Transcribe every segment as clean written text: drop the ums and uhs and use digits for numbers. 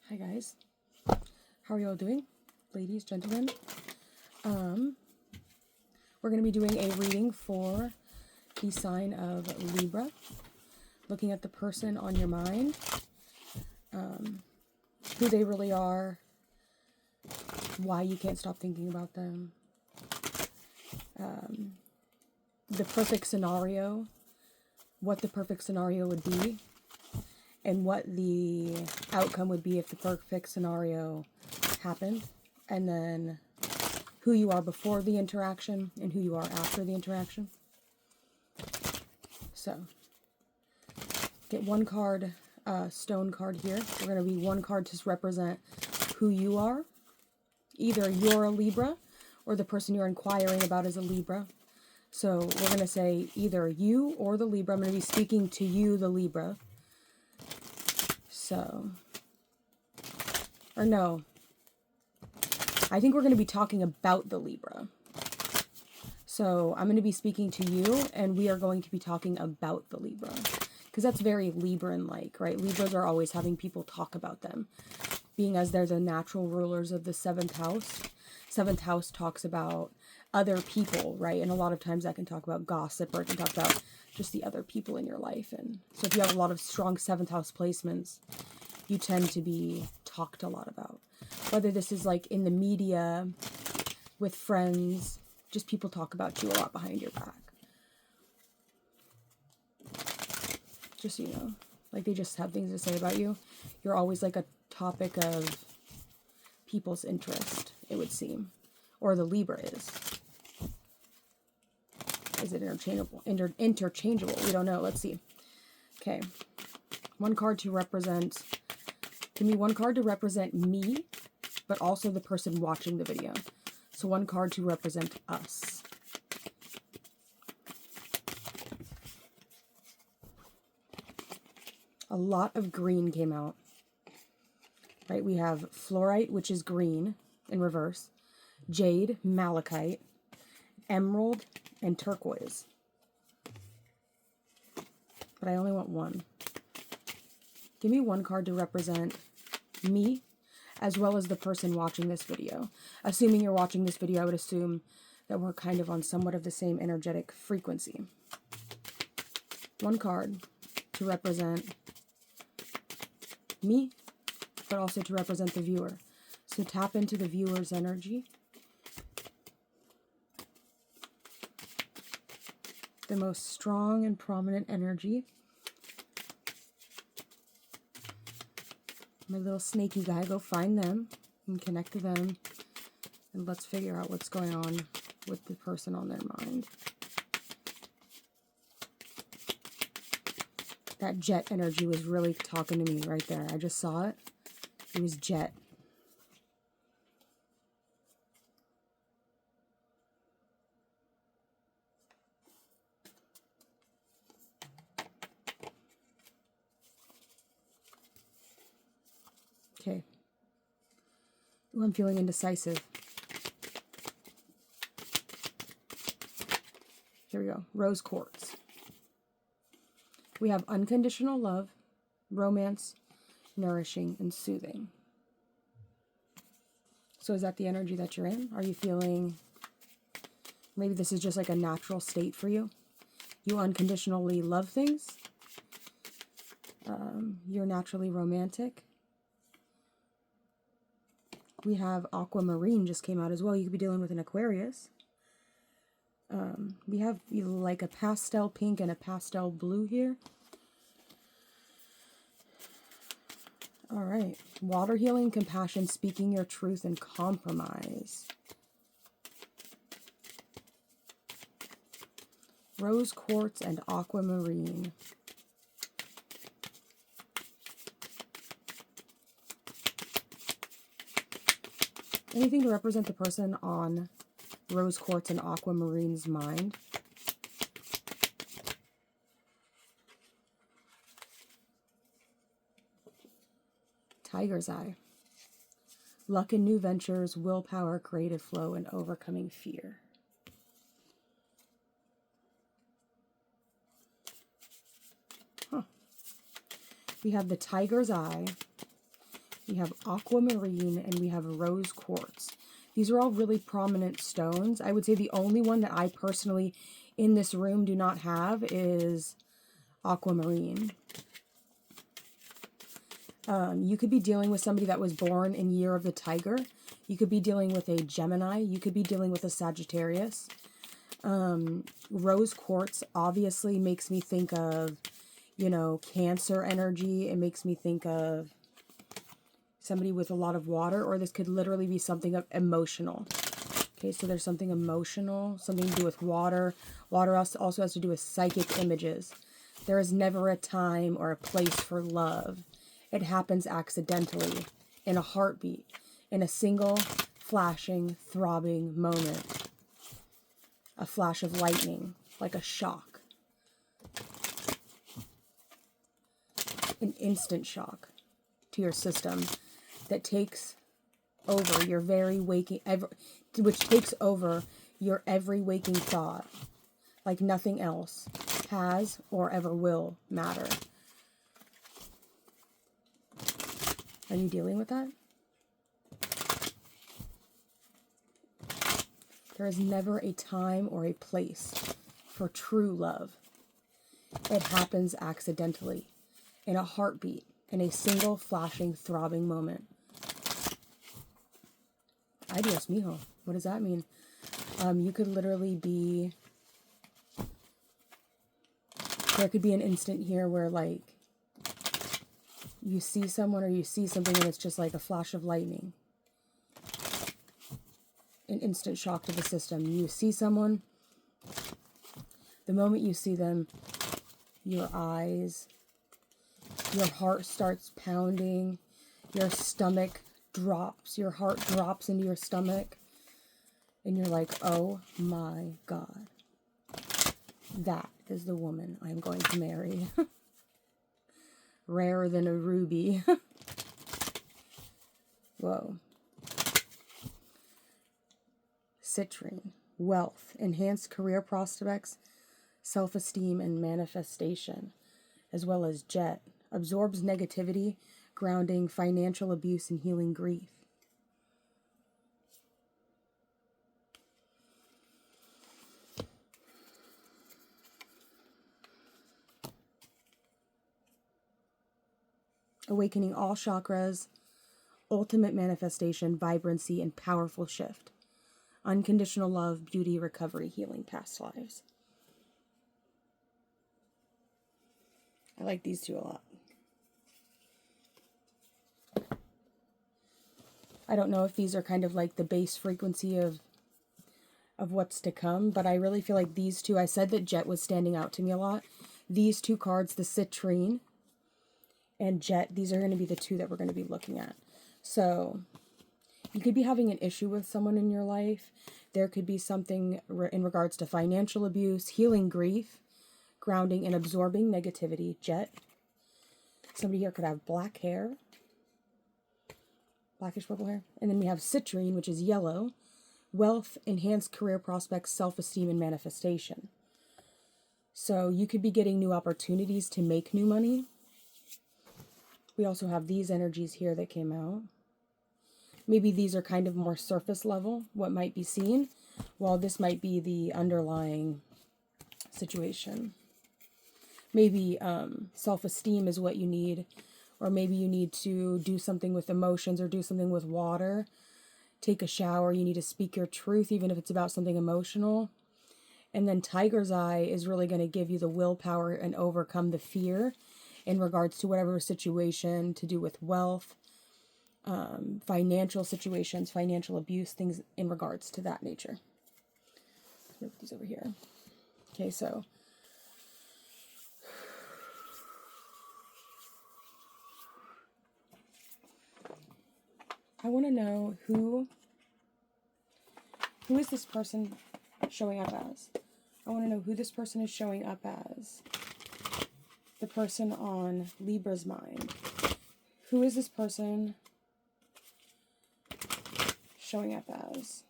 Hi guys, how are you all doing, ladies, gentlemen? We're going to be doing a reading for the sign of Libra, looking at the person on your mind, who they really are, why you can't stop thinking about them, the perfect scenario, what the perfect scenario would be, and what the outcome would be if the perfect scenario happened, and then who you are before the interaction and who you are after the interaction. So, get one card, stone card here. We're going to be one card to represent who you are. Either you're a Libra or the person you're inquiring about is a Libra. So we're going to say either you or the Libra. I'm going to be speaking to you, the Libra. So, or no, I think we're going to be talking about the Libra. So I'm going to be speaking to you, and we are going to be talking about the Libra. Because that's very Libran-like, right? Libras are always having people talk about them, being as they're the natural rulers of the 7th house. 7th house talks about other people, right? And a lot of times that can talk about gossip, or it can talk about just the other people in your life. And so if you have a lot of strong 7th house placements, you tend to be talked a lot about. Whether this is like in the media, with friends, just people talk about you a lot behind your back. Just, you know, like they just have things to say about you. You're always like a topic of people's interest, it would seem. Or the Libra is. Is it interchangeable? Interchangeable. We don't know. Let's see. Okay. One card to represent. Give me one card to represent me, but also the person watching the video. So one card to represent us. A lot of green came out. Right? We have fluorite, which is green in reverse. Jade, malachite, emerald, and turquoise. But I only want one. Give me one card to represent me, as well as the person watching this video. Assuming you're watching this video, I would assume that we're kind of on somewhat of the same energetic frequency. One card to represent me, but also to represent the viewer. So tap into the viewer's energy. The most strong and prominent energy. My little snaky guy, go find them and connect to them. And let's figure out what's going on with the person on their mind. That jet energy was really talking to me right there. I just saw it. It was jet. Okay. Ooh, I'm feeling indecisive. Here we go. Rose quartz. We have unconditional love, romance, nourishing, and soothing. So is that the energy that you're in? Are you feeling, maybe this is just like a natural state for you? You unconditionally love things. You're naturally romantic. We have aquamarine just came out as well. You could be dealing with an Aquarius. We have like a pastel pink and a pastel blue here. All right. Water healing, compassion, speaking your truth, and compromise. Rose quartz and aquamarine. Anything to represent the person on rose quartz and aquamarine's mind. Tiger's eye. Luck in new ventures, willpower, creative flow, and overcoming fear. We have the tiger's eye. we have aquamarine, and we have rose quartz. These are all really prominent stones. I would say the only one that I personally in this room do not have is aquamarine. You could be dealing with somebody that was born in Year of the Tiger. You could be dealing with a Gemini. You could be dealing with a Sagittarius. Rose quartz obviously makes me think of, you know, Cancer energy. It makes me think of somebody with a lot of water, or this could literally be something emotional. Okay, so there's something emotional, something to do with water. Water also has to do with psychic images. There is never a time or a place for love. It happens accidentally, in a heartbeat, in a single, flashing, throbbing moment. A flash of lightning, like a shock. An instant shock to your system that takes over your very waking, which takes over your every waking thought, like nothing else has or ever will matter. Are you dealing with that? There is never a time or a place for true love. It happens accidentally, in a heartbeat, in a single flashing, throbbing moment. Ay Dios mijo. What does that mean? You could literally be... There could be an instant here where, like, you see someone or you see something and it's just like a flash of lightning. An instant shock to the system. You see someone, the moment you see them, your eyes, your heart starts pounding, your stomach drops, your heart drops into your stomach, and you're like, oh my God, that is the woman I'm going to marry. Rarer than a ruby. Whoa. Citrine, wealth, enhanced career prospects, self-esteem, and manifestation, as well as jet, absorbs negativity, grounding, financial abuse, and healing grief. Awakening all chakras, ultimate manifestation, vibrancy, and powerful shift. Unconditional love, beauty, recovery, healing, past lives. I like these two a lot. I don't know if these are kind of like the base frequency of what's to come, but I really feel like these two, I said that Jet was standing out to me a lot. These two cards, the Citrine and Jet, these are going to be the two that we're going to be looking at. So you could be having an issue with someone in your life. There could be something in regards to financial abuse, healing grief, grounding and absorbing negativity, Jet. Somebody here could have black hair, blackish purple hair. And then we have Citrine, which is yellow, wealth, enhanced career prospects, self-esteem, and manifestation. So you could be getting new opportunities to make new money. We also have these energies here that came out. Maybe these are kind of more surface level, what might be seen, while this might be the underlying situation. Maybe self-esteem is what you need, or maybe you need to do something with emotions or do something with water. Take a shower, you need to speak your truth, even if it's about something emotional. And then Tiger's Eye is really going to give you the willpower and overcome the fear in regards to whatever situation to do with wealth, financial situations, financial abuse, things in regards to that nature. Move these over here. Okay, so I want to know who is this person showing up as? I want to know who this person is showing up as. The person on Libra's mind. Who is this person showing up as?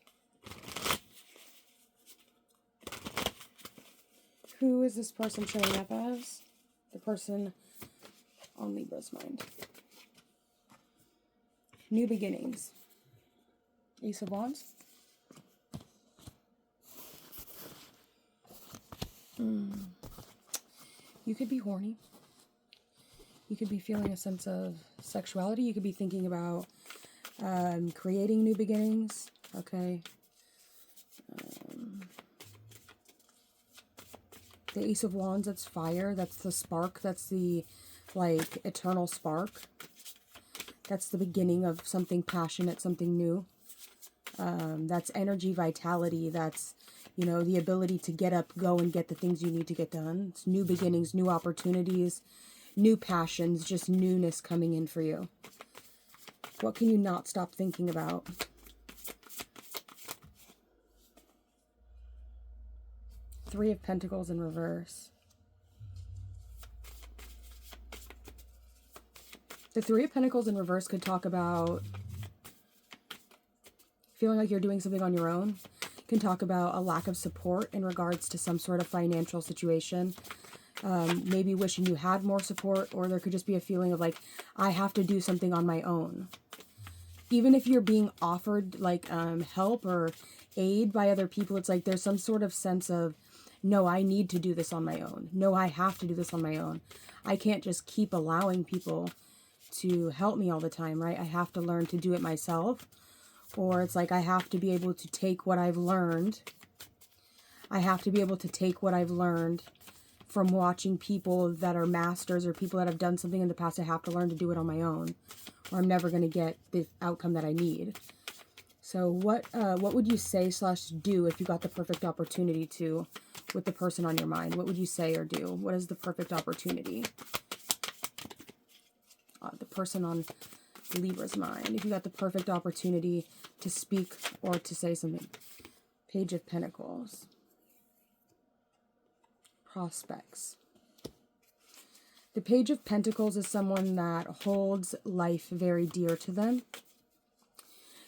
Who is this person showing up as? The person on Libra's mind. New beginnings. Ace of Wands. You could be horny. You could be feeling a sense of sexuality. You could be thinking about creating new beginnings. Okay. The Ace of Wands, that's fire. That's the spark. That's the, like, eternal spark. That's the beginning of something passionate, something new. That's energy, vitality. That's, you know, the ability to get up, go, and get the things you need to get done. It's new beginnings, new opportunities, new passions, just newness coming in for you. What can you not stop thinking about? Three of Pentacles in reverse. The Three of Pentacles in reverse could talk about feeling like you're doing something on your own. Can talk about a lack of support in regards to some sort of financial situation. Maybe wishing you had more support, or there could just be a feeling of like, I have to do something on my own. Even if you're being offered like help or aid by other people, it's like there's some sort of sense of, no, I need to do this on my own. No, I have to do this on my own. I can't just keep allowing people to help me all the time, right? I have to learn to do it myself. Or it's like I have to be able to take what I've learned. I have to be able to take what I've learned from watching people that are masters or people that have done something in the past. I have to learn to do it on my own, or I'm never going to get the outcome that I need. So what would you say / do if you got the perfect opportunity to, with the person on your mind? What would you say or do? What is the perfect opportunity? The person on Libra's mind. If you got the perfect opportunity to speak or to say something. Page of Pentacles. Prospects. The Page of Pentacles is someone that holds life very dear to them.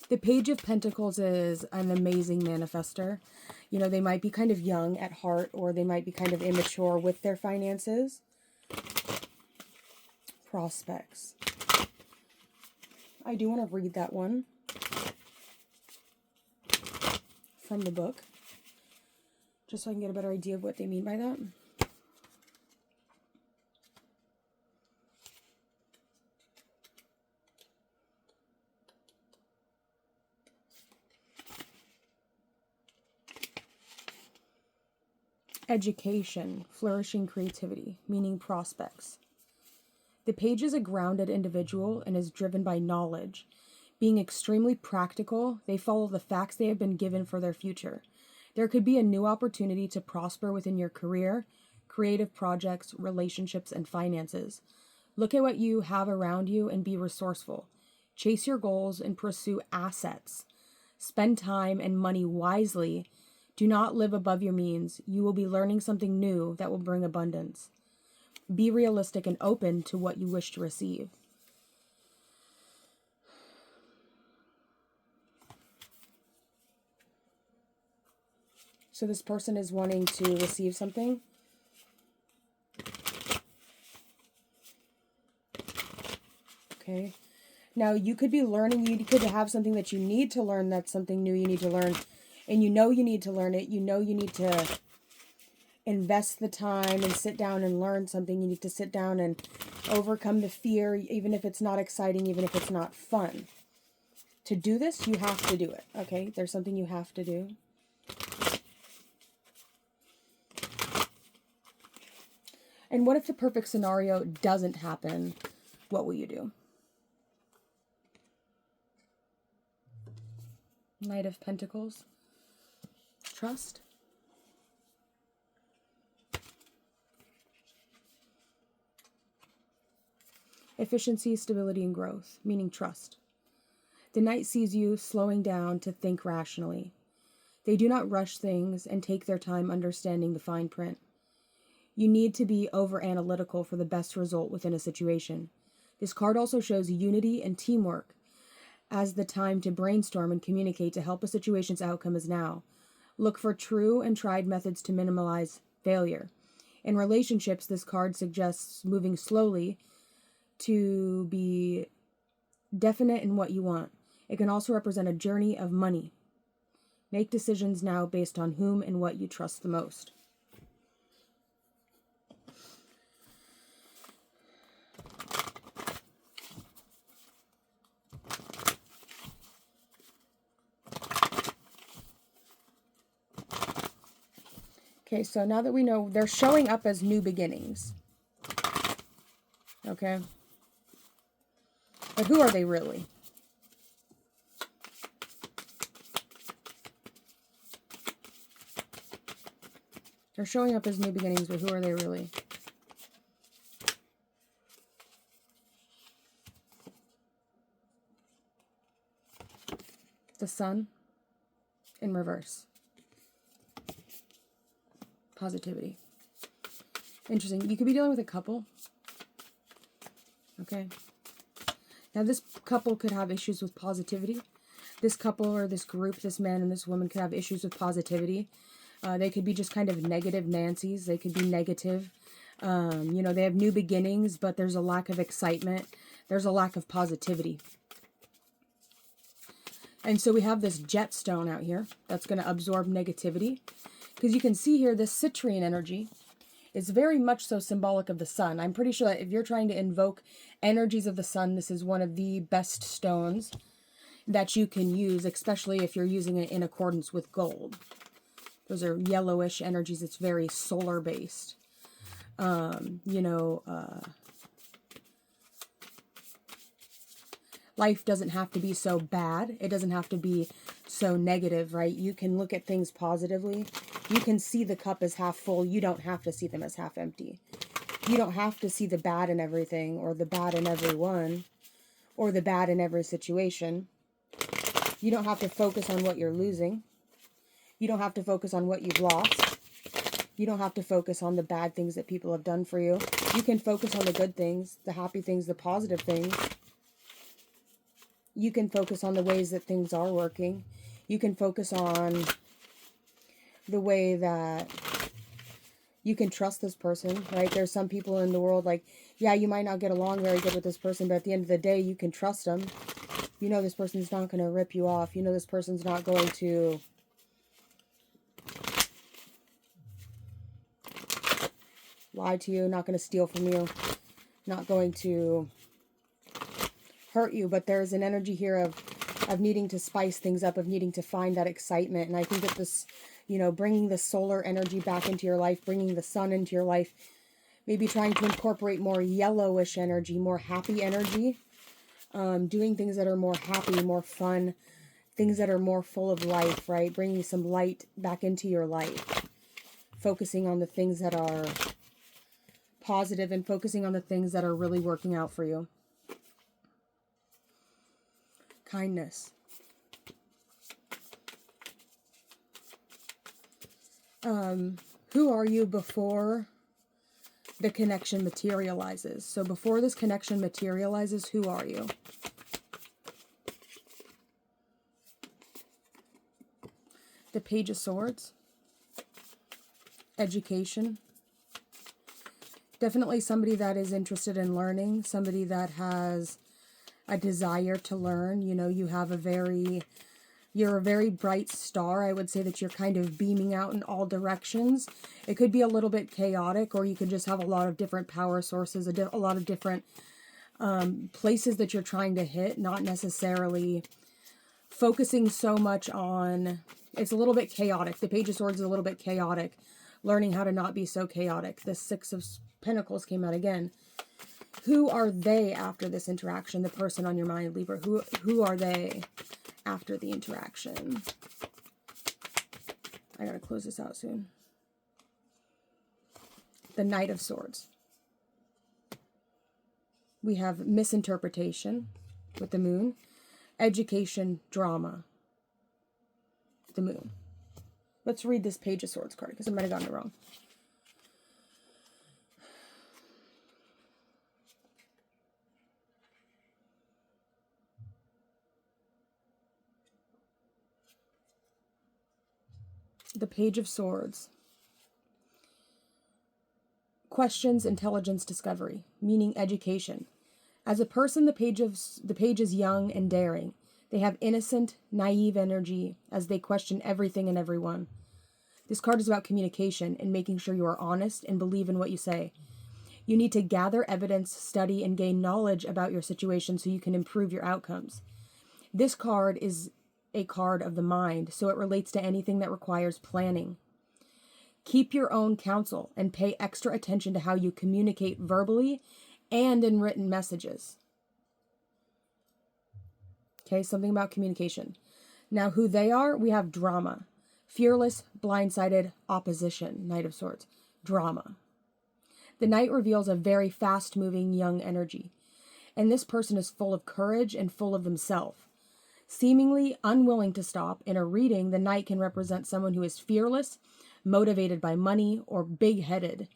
The Page of Pentacles is an amazing manifester. You know, they might be kind of young at heart, or they might be kind of immature with their finances. Prospects. I do want to read that one from the book, just so I can get a better idea of what they mean by that. Education, flourishing creativity, meaning prospects. The Page is a grounded individual and is driven by knowledge. Being extremely practical, they follow the facts they have been given for their future. There could be a new opportunity to prosper within your career, creative projects, relationships, and finances. Look at what you have around you and be resourceful. Chase your goals and pursue assets. Spend time and money wisely. Do not live above your means. You will be learning something new that will bring abundance. Be realistic and open to what you wish to receive. So this person is wanting to receive something. Okay. Now you could be learning, you could have something that you need to learn, that's something new you need to learn. And you know you need to learn it. You know you need to invest the time and sit down and learn something. You need to sit down and overcome the fear, even if it's not exciting, even if it's not fun. To do this, you have to do it, okay? There's something you have to do. And what if the perfect scenario doesn't happen? What will you do? Knight of Pentacles. Trust. Efficiency, stability, and growth, meaning trust. The Knight sees you slowing down to think rationally. They do not rush things and take their time understanding the fine print. You need to be over-analytical for the best result within a situation. This card also shows unity and teamwork, as the time to brainstorm and communicate to help a situation's outcome is now. Look for true and tried methods to minimize failure. In relationships, this card suggests moving slowly to be definite in what you want. It can also represent a journey of money. Make decisions now based on whom and what you trust the most. Okay, so now that we know, they're showing up as new beginnings. Okay? But who are they really? They're showing up as new beginnings, but who are they really? The Sun in reverse. Positivity. Interesting. You could be dealing with a couple. Okay. Now this couple could have issues with positivity. This couple or this group, this man and this woman could have issues with positivity. They could be just kind of negative Nancy's. They could be negative. You know, they have new beginnings, but there's a lack of excitement. There's a lack of positivity. And so we have this jet stone out here that's going to absorb negativity. Because you can see here, this citrine energy is very much so symbolic of the sun. I'm pretty sure that if you're trying to invoke energies of the sun, this is one of the best stones that you can use, especially if you're using it in accordance with gold. Those are yellowish energies. It's very solar based. You know, life doesn't have to be so bad. It doesn't have to be so negative, right? You can look at things positively. You can see the cup as half full. You don't have to see them as half empty. You don't have to see the bad in everything, or the bad in everyone, or the bad in every situation. You don't have to focus on what you're losing. You don't have to focus on what you've lost. You don't have to focus on the bad things that people have done for you. You can focus on the good things, the happy things, the positive things. You can focus on the ways that things are working. You can focus on the way that you can trust this person, right? There's some people in the world like, yeah, you might not get along very good with this person, but at the end of the day, you can trust them. You know this person's not going to rip you off. You know this person's not going to lie to you, not going to steal from you, not going to hurt you. But there's an energy here of needing to spice things up, of needing to find that excitement. And I think that this, you know, bringing the solar energy back into your life, bringing the sun into your life, maybe trying to incorporate more yellowish energy, more happy energy, doing things that are more happy, more fun, things that are more full of life, right? Bringing some light back into your life, focusing on the things that are positive and focusing on the things that are really working out for you. Kindness. Who are you before the connection materializes? So before this connection materializes, who are you? The Page of Swords. Education. Definitely somebody that is interested in learning, somebody that has a desire to learn. You know, you're a very bright star. I would say that you're kind of beaming out in all directions. It could be a little bit chaotic, or you could just have a lot of different power sources, a lot of different places that you're trying to hit, not necessarily focusing so much on... It's a little bit chaotic. The Page of Swords is a little bit chaotic. Learning how to not be so chaotic. The Six of Pentacles came out again. Who are they after this interaction? The person on your mind, Libra. Who are they after the interaction? I gotta close this out soon. The Knight of Swords. We have misinterpretation with the Moon. Education, drama. The Moon. Let's read this Page of Swords card, because I might have gotten it wrong. The Page of Swords. Questions, intelligence, discovery, meaning education. As a person, the page is young and daring. They have innocent, naive energy as they question everything and everyone. This card is about communication and making sure you are honest and believe in what you say. You need to gather evidence, study, and gain knowledge about your situation so you can improve your outcomes. This card is a card of the mind, so it relates to anything that requires planning. Keep your own counsel and pay extra attention to how you communicate verbally and in written messages. Okay, something about communication. Now, who they are, we have drama. Fearless, blindsided, opposition, Knight of Swords. Drama. The Knight reveals a very fast-moving young energy. And this person is full of courage and full of themselves. Seemingly unwilling to stop, in a reading, the Knight can represent someone who is fearless, motivated by money, or big-headed.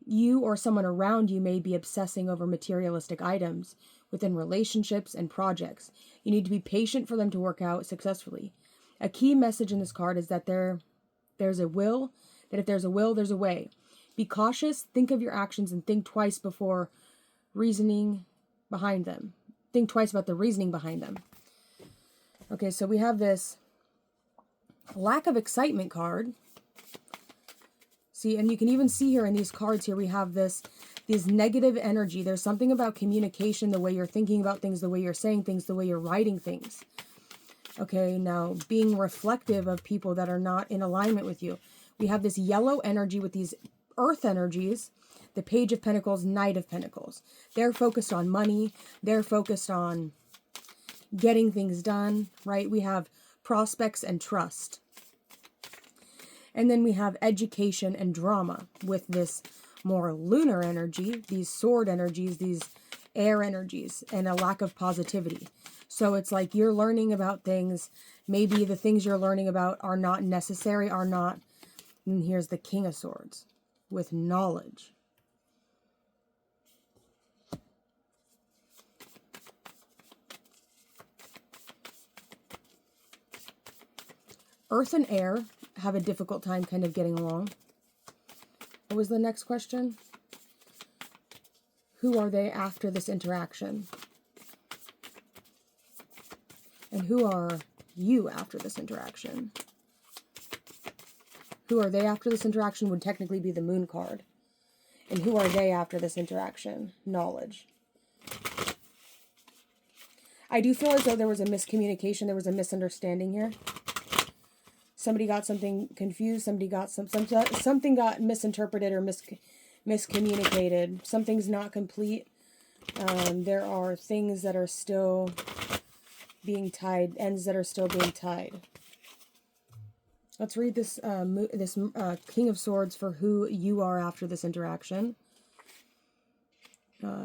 You or someone around you may be obsessing over materialistic items within relationships and projects. You need to be patient for them to work out successfully. A key message in this card is that there's a will, that if there's a will, there's a way. Be cautious, think of your actions, and think twice before reasoning behind them. Think twice about the reasoning behind them. Okay, so we have this lack of excitement card. See, and you can even see here in these cards here, we have this negative energy. There's something about communication, the way you're thinking about things, the way you're saying things, the way you're writing things. Okay, now being reflective of people that are not in alignment with you. We have this yellow energy with these earth energies, the Page of Pentacles, Knight of Pentacles. They're focused on money. They're focused on getting things done, right? We have prospects and trust. And then we have education and drama with this more lunar energy, these sword energies, these air energies, and a lack of positivity. So it's like you're learning about things. Maybe the things you're learning about are not necessary, are not. And here's the King of Swords with knowledge. Earth and air have a difficult time kind of getting along. What was the next question? Who are they after this interaction? And who are you after this interaction? Who are they after this interaction would technically be the Moon card. And who are they after this interaction? Knowledge. I do feel as though there was a miscommunication, there was a misunderstanding here. Somebody got something confused, somebody got something got misinterpreted or miscommunicated. Something's not complete. There are things that are still being tied, ends that are still being tied. Let's read this King of Swords for who you are after this interaction.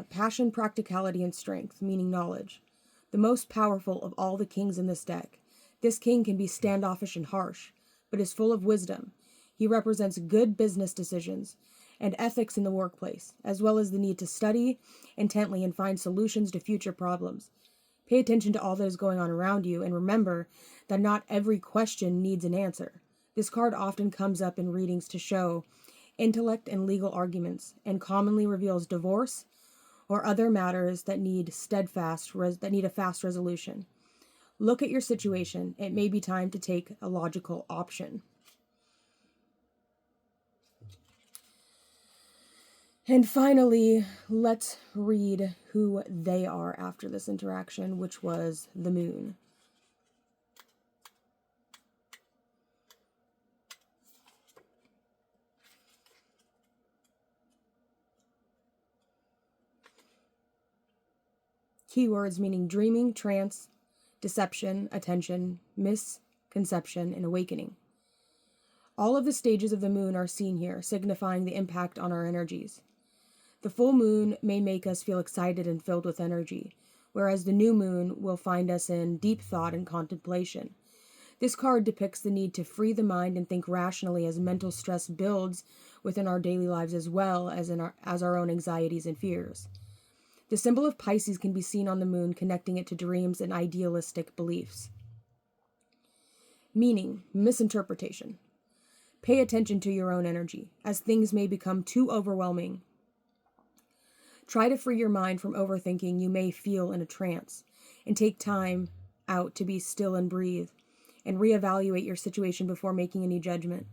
Passion, practicality, and strength, meaning knowledge. The most powerful of all the kings in this deck. This king can be standoffish and harsh, but is full of wisdom. He represents good business decisions and ethics in the workplace, as well as the need to study intently and find solutions to future problems. Pay attention to all that is going on around you, and remember that not every question needs an answer. This card often comes up in readings to show intellect and legal arguments, and commonly reveals divorce or other matters that need a fast resolution. Look at your situation. It may be time to take a logical option. And finally, let's read who they are after this interaction, which was the Moon. Keywords meaning dreaming, trance, deception, attention, misconception, and awakening. All of the stages of the moon are seen here, signifying the impact on our energies. The full moon may make us feel excited and filled with energy, whereas the new moon will find us in deep thought and contemplation. This card depicts the need to free the mind and think rationally as mental stress builds within our daily lives as well as as our own anxieties and fears. The symbol of Pisces can be seen on the moon, connecting it to dreams and idealistic beliefs. Meaning, misinterpretation. Pay attention to your own energy, as things may become too overwhelming. Try to free your mind from overthinking you may feel in a trance, and take time out to be still and breathe, and reevaluate your situation before making any judgment.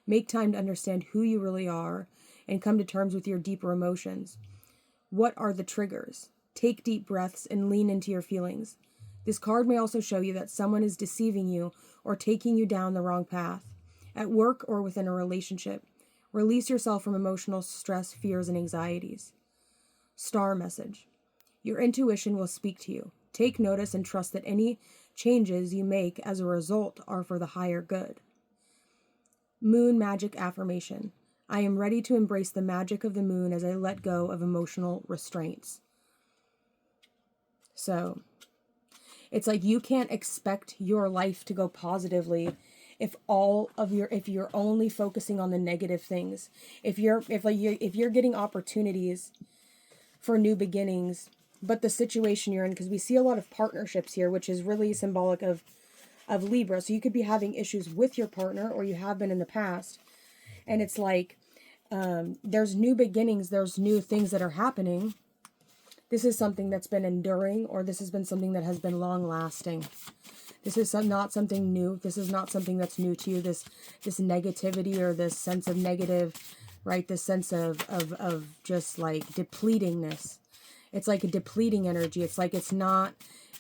Make time to understand who you really are and come to terms with your deeper emotions. What are the triggers? Take deep breaths and lean into your feelings. This card may also show you that someone is deceiving you or taking you down the wrong path, at work or within a relationship. Release yourself from emotional stress, fears, and anxieties. Star message. Your intuition will speak to you. Take notice and trust that any changes you make as a result are for the higher good. Moon magic affirmation. I am ready to embrace the magic of the moon as I let go of emotional restraints. So, it's like you can't expect your life to go positively if you're only focusing on the negative things. If you're getting opportunities for new beginnings, but the situation you're in, because we see a lot of partnerships here, which is really symbolic of Libra. So you could be having issues with your partner, or you have been in the past, and it's like there's new beginnings, there's new things that are happening. This is something that's been enduring, or this has been something that has been long lasting. This is not something new. This is not something that's new to you. This negativity, or this sense of negative, right? This sense of just like depletingness. It's like a depleting energy. It's like it's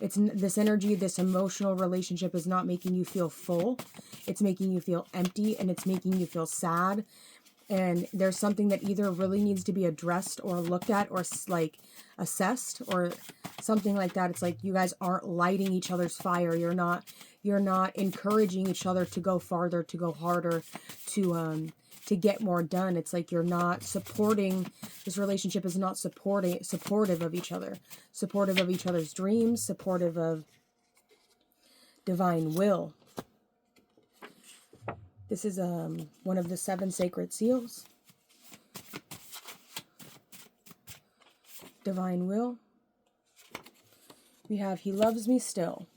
this energy, this emotional relationship is not making you feel full. It's making you feel empty, and it's making you feel sad. And there's something that either really needs to be addressed or looked at or like assessed or something like that. It's like you guys aren't lighting each other's fire. You're not encouraging each other to go farther, to go harder, to get more done. It's like you're not supporting, this relationship is not supportive of each other, supportive of each other's dreams, supportive of divine will. This is one of the 7 sacred seals. Divine will. We have He loves me still.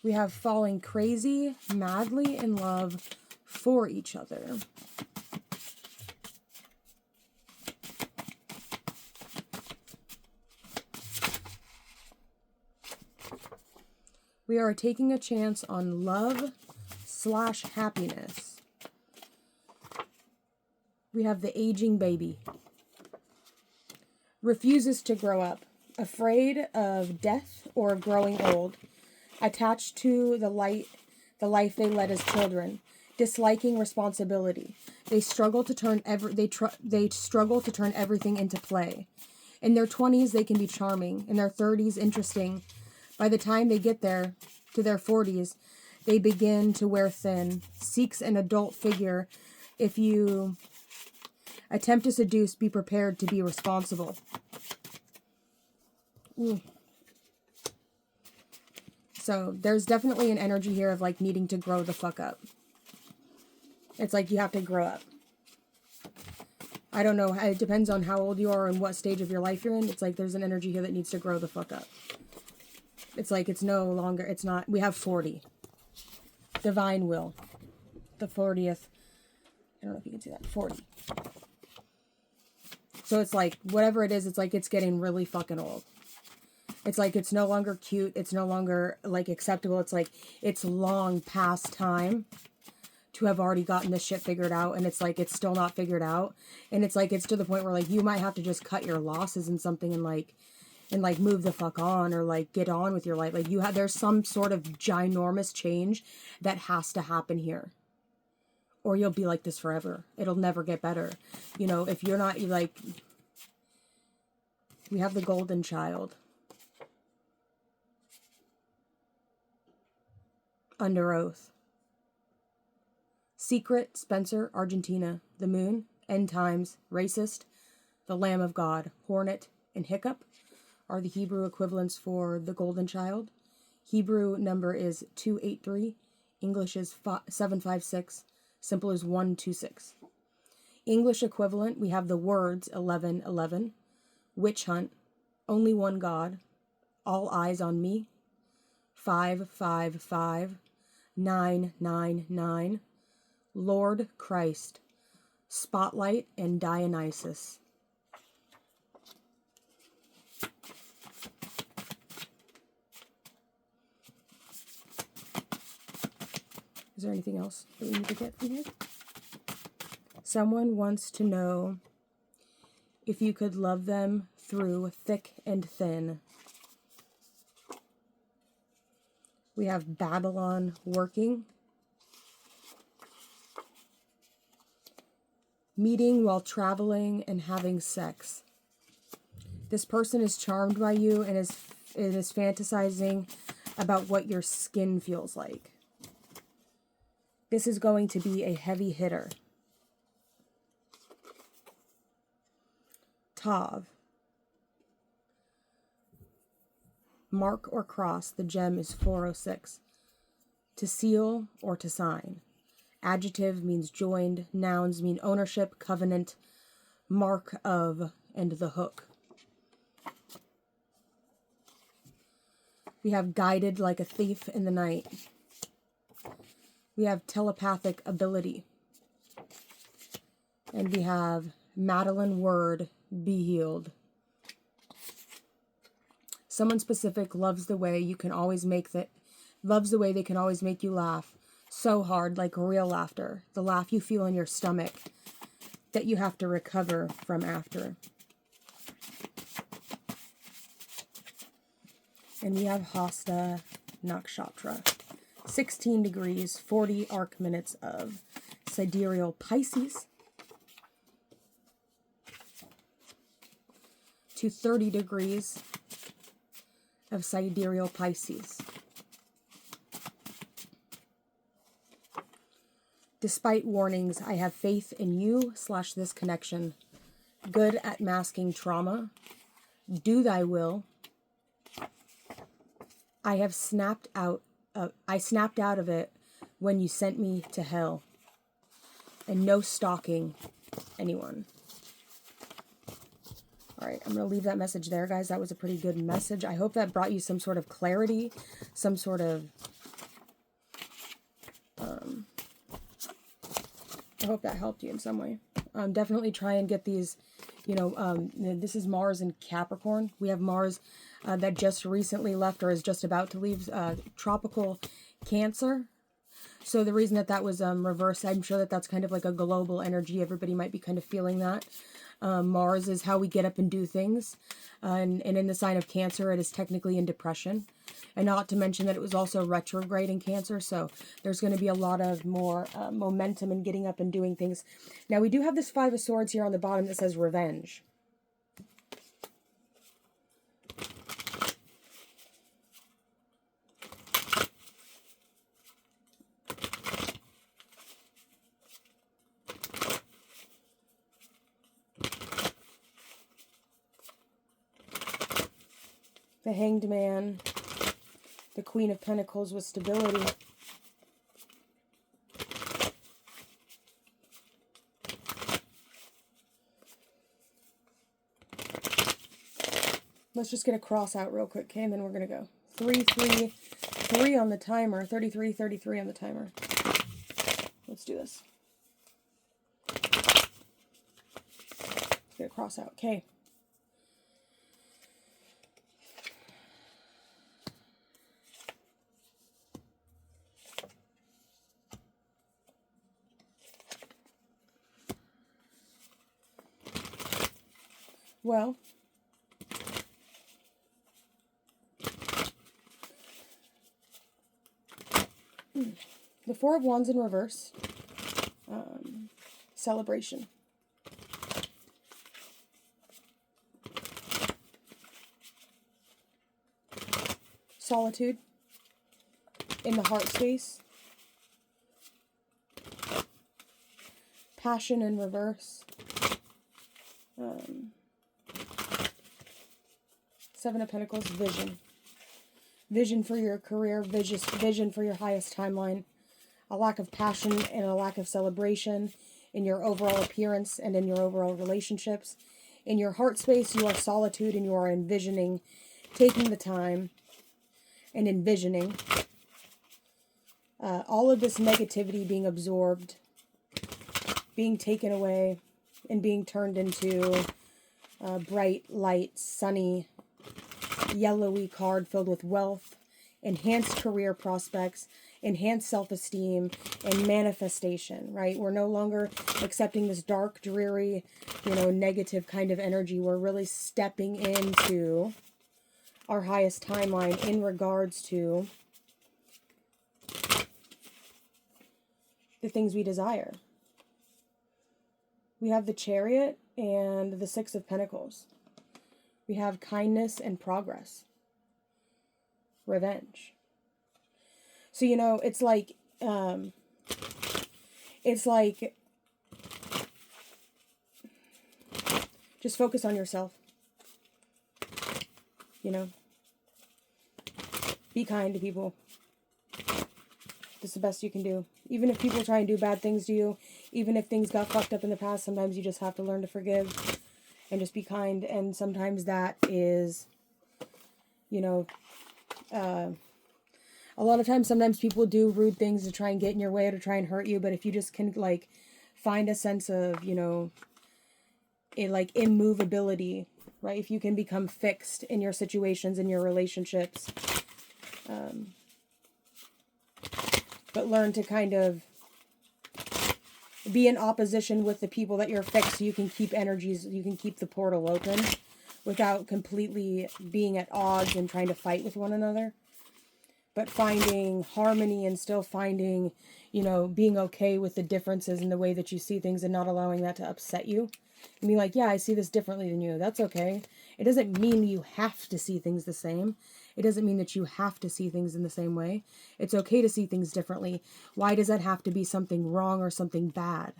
We have falling crazy, madly in love for each other. We are taking a chance on love/happiness. We have the aging baby. Refuses to grow up. Afraid of death or of growing old. Attached to the life they led as children. Disliking responsibility. They struggle to turn everything into play. In their 20s, they can be charming. In their 30s, interesting. By the time they get there to their 40s, they begin to wear thin. Seeks an adult figure. If you attempt to seduce, be prepared to be responsible. So there's definitely an energy here of like needing to grow the fuck up. It's like you have to grow up. I don't know. It depends on how old you are and what stage of your life you're in. It's like there's an energy here that needs to grow the fuck up. It's like it's not, we have 40. Divine will. The 40th. I don't know if you can see that. 40. So it's like, whatever it is, it's like it's getting really fucking old. It's like it's no longer cute. It's no longer like acceptable. It's like it's long past time to have already gotten this shit figured out, and it's like it's still not figured out. And it's like it's to the point where like you might have to just cut your losses in something and move the fuck on, or like get on with your life. Like there's some sort of ginormous change that has to happen here, or you'll be like this forever. It'll never get better. You know, if you're not like, we have the golden child. Under oath. Secret, Spencer, Argentina. The moon, end times, racist, the Lamb of God, hornet, and hiccup are the Hebrew equivalents for the golden child. Hebrew number is 283. English is 756. Simple is 126. English equivalent, we have the words 1111. Witch hunt, only one God, all eyes on me. 555. 999. Lord Christ, Spotlight, and Dionysus. Is there anything else that we need to get from here? Someone wants to know if you could love them through thick and thin. We have Babylon working. Meeting while traveling and having sex. This person is charmed by you and is fantasizing about what your skin feels like. This is going to be a heavy hitter. Tav. Mark or cross. The gem is 406. To seal or to sign. Adjective means joined. Nouns mean ownership, covenant, mark of, and the hook. We have guided like a thief in the night. We have telepathic ability. And we have Madeline Word, be healed. Someone specific loves the way you can always make loves the way they can always make you laugh so hard, like real laughter. The laugh you feel in your stomach that you have to recover from after. And we have Hasta Nakshatra. 16 degrees, 40 arc minutes of sidereal Pisces to 30 degrees of sidereal Pisces. Despite warnings, I have faith in you / this connection. Good at masking trauma. Do thy will. I snapped out of it when you sent me to hell. And no stalking anyone. All right, I'm going to leave that message there, guys. That was a pretty good message. I hope that brought you some sort of clarity, some sort of... I hope that helped you in some way. Definitely try and get these, this is Mars in Capricorn. We have Mars that just recently left or is just about to leave tropical Cancer. So the reason that was reversed, I'm sure that that's kind of like a global energy. Everybody might be kind of feeling that. Mars is how we get up and do things. And in the sign of Cancer, it is technically in depression. And not to mention that it was also retrograde in Cancer. So there's going to be a lot of more momentum in getting up and doing things. Now, we do have this 5 of Swords here on the bottom that says revenge. The Hanged Man, the Queen of Pentacles with stability. Let's just get a cross out real quick, okay? And then we're going to go. 3, 3, 3 on the timer. 33, 33 on the timer. Let's do this. Let's get a cross out, okay? Well, the 4 of Wands in reverse, celebration. Solitude in the heart space. Passion in reverse. 7 of Pentacles, vision. Vision for your career, vision for your highest timeline. A lack of passion and a lack of celebration in your overall appearance and in your overall relationships. In your heart space, you are solitude and you are envisioning, taking the time and envisioning all of this negativity being absorbed being taken away and being turned into a bright, light, sunny, yellowy card filled with wealth, enhanced career prospects, enhanced self-esteem, and manifestation, right? We're no longer accepting this dark, dreary, negative kind of energy. We're really stepping into our highest timeline in regards to the things we desire. We have the Chariot and the Six of Pentacles. We have kindness and progress. Revenge. So, it's like, just focus on yourself. Be kind to people. That's the best you can do. Even if people try and do bad things to you, even if things got fucked up in the past, sometimes you just have to learn to forgive and just be kind. And sometimes that is, a lot of times, sometimes people do rude things to try and get in your way or to try and hurt you. But if you just can, find a sense of, immovability, right? If you can become fixed in your situations, in your relationships, but learn to kind of be in opposition with the people that you're fixed so you can keep energies, you can keep the portal open without completely being at odds and trying to fight with one another. But finding harmony and still finding, being okay with the differences in the way that you see things and not allowing that to upset you. And being like, yeah, I see this differently than you. That's okay. It doesn't mean you have to see things the same. It doesn't mean that you have to see things in the same way. It's okay to see things differently. Why does that have to be something wrong or something bad?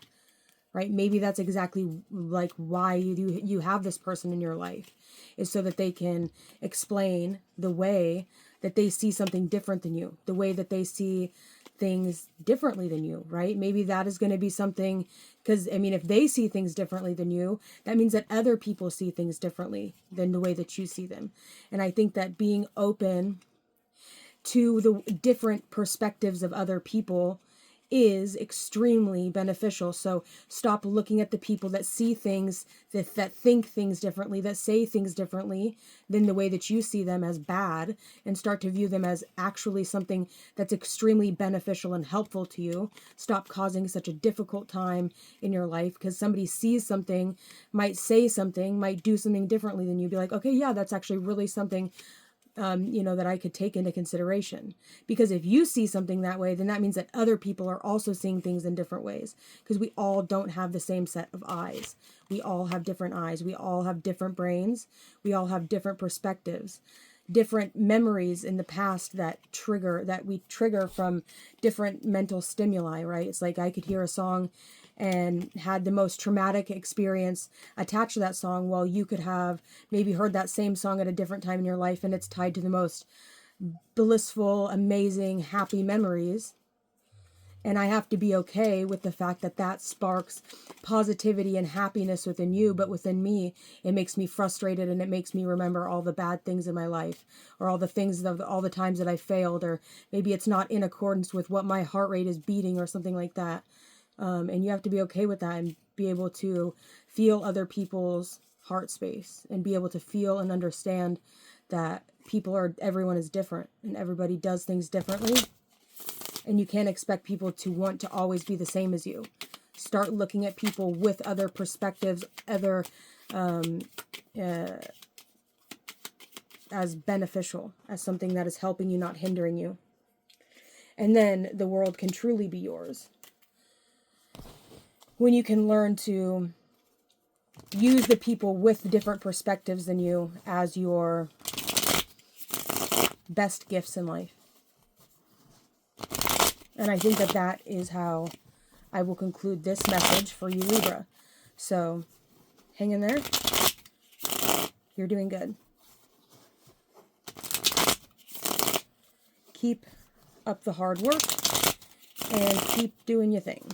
Right? Maybe that's exactly why you have this person in your life, is so that they can explain the way that they see something different than you, the way that they see things differently than you, right? Maybe that is going to be something, because, if they see things differently than you, that means that other people see things differently than the way that you see them. And I think that being open to the different perspectives of other people is extremely beneficial. So stop looking at the people that see things, that think things differently, that say things differently than the way that you see them, as bad, and start to view them as actually something that's extremely beneficial and helpful to you. Stop causing such a difficult time in your life because somebody sees something, might say something, might do something differently than you. Be like, okay, yeah, that's actually really something that I could take into consideration. Because if you see something that way, then that means that other people are also seeing things in different ways. Because we all don't have the same set of eyes. We all have different eyes. We all have different brains. We all have different perspectives, different memories in the past that we trigger from different mental stimuli, right? It's like I could hear a song and had the most traumatic experience attached to that song, while you could have maybe heard that same song at a different time in your life and it's tied to the most blissful, amazing, happy memories. And I have to be okay with the fact that that sparks positivity and happiness within you, but within me, it makes me frustrated and it makes me remember all the bad things in my life, or all the times that I failed, or maybe it's not in accordance with what my heart rate is beating or something like that. And you have to be okay with that and be able to feel other people's heart space and be able to feel and understand that everyone is different and everybody does things differently. And you can't expect people to want to always be the same as you. Start looking at people with other perspectives, as beneficial, as something that is helping you, not hindering you. And then the world can truly be yours. When you can learn to use the people with different perspectives than you as your best gifts in life. And I think that is how I will conclude this message for you, Libra. So, hang in there. You're doing good. Keep up the hard work and keep doing your thing.